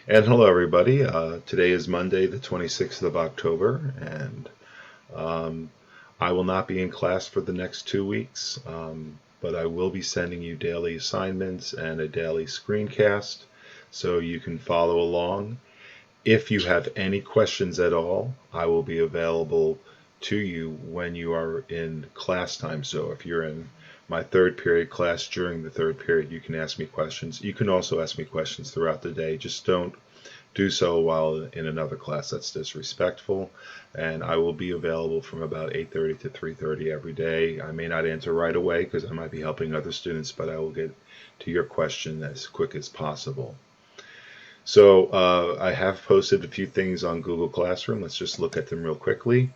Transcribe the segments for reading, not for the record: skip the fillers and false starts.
And hello, everybody. Today is Monday, the 26th of October, and um, I will not be in class for the next 2 weeks, but I will be sending you daily assignments and a daily screencast so you can follow along. If you have any questions at all, I will be available to you when you are in class time. So if you're in my third period class during the third period, you can ask me questions. You can also ask me questions throughout the day. Just don't do so while in another class. That's disrespectful. And I will be available from about 8:30 to 3:30 every day. I may not answer right away because I might be helping other students, but I will get to your question as quick as possible. So I have posted a few things on Google Classroom. Let's just look at them real quickly.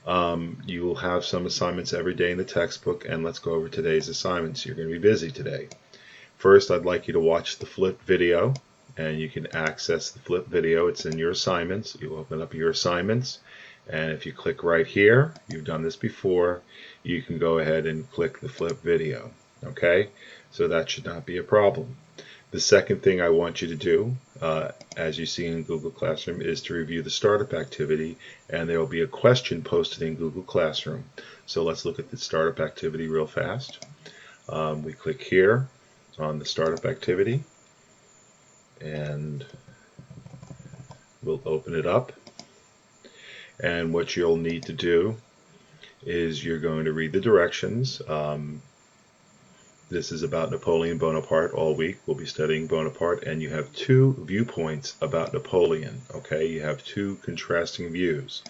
You will have some assignments every day in the textbook, and let's go over today's assignments. You're going to be busy today. First, I'd like you to watch the flip video, and you can access the flip video. It's in your assignments. You open up your assignments, and if you click right here, you've done this before, you can go ahead and click the flip video. Okay, so that should not be a problem. The second thing I want you to do, as you see in Google Classroom, is to review the startup activity, and there will be a question posted in Google Classroom. So let's look at the startup activity real fast. We click here on the startup activity, and we'll open it up. And what you'll need to do is you're going to read the directions. This is about Napoleon Bonaparte all week. We'll be studying Bonaparte, and you have two viewpoints about Napoleon. Okay, you have two contrasting views.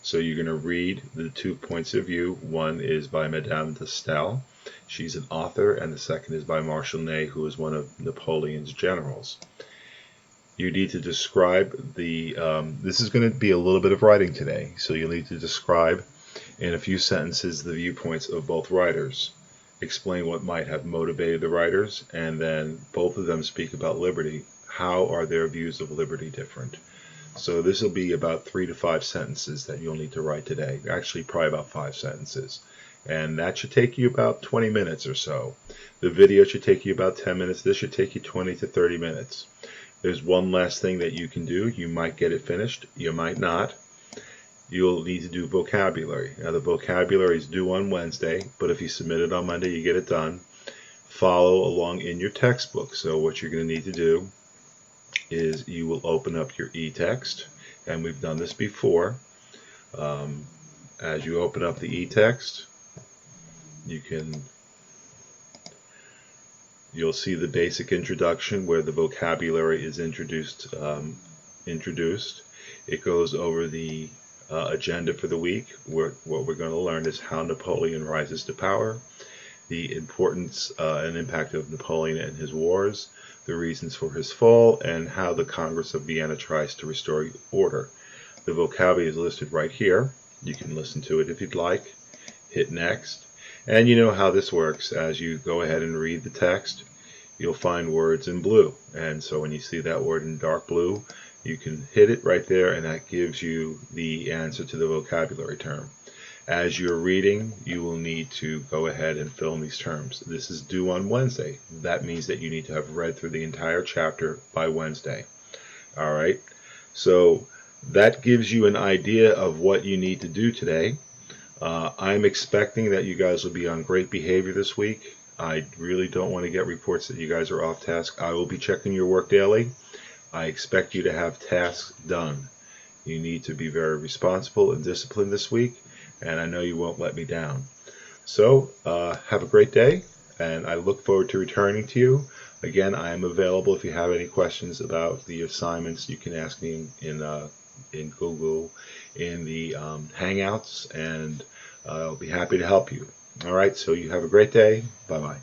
So you're going to read the 2 points of view. One is by Madame de Staël. She's an author, and the second is by Marshal Ney, who is one of Napoleon's generals. You need to describe the, this is going to be a little bit of writing today, so you'll need to describe in a few sentences the viewpoints of both writers. Explain what might have motivated the writers, and then both of them speak about liberty. How are their views of liberty different? So this will be about 3 to 5 sentences that you'll need to write today. Actually, probably about 5 sentences. And that should take you about 20 minutes or so. The video should take you about 10 minutes. This should take you 20 to 30 minutes. There's one last thing that you can do. You might get it finished. You might not. You'll need to do vocabulary. Now, the vocabulary is due on Wednesday, but if you submit it on Monday, you get it done. Follow along in your textbook. So what you're going to need to do is you will open up your EText, and we've done this before. As you open up the EText, you'll see the basic introduction where the vocabulary is introduced. It goes over the agenda for the week. What we're going to learn is how Napoleon rises to power, the importance and impact of Napoleon and his wars, the reasons for his fall, and how the Congress of Vienna tries to restore order. The vocabulary is listed right here. You can listen to it if you'd like. Hit next. And you know how this works. As you go ahead and read the text, you'll find words in blue. And so when you see that word in dark blue, you can hit it right there, and that gives you the answer to the vocabulary term. As you're reading, you will need to go ahead and fill in these terms. This is due on Wednesday. That means that you need to have read through the entire chapter by Wednesday. All right? So that gives you an idea of what you need to do today. I'm expecting that you guys will be on great behavior this week. I really don't want to get reports that you guys are off task. I will be checking your work daily. I expect you to have tasks done. You need to be very responsible and disciplined this week, and I know you won't let me down. So have a great day, and I look forward to returning to you. Again, I am available if you have any questions about the assignments. You can ask me in Google, in the Hangouts, and I'll be happy to help you. All right, so you have a great day. Bye-bye.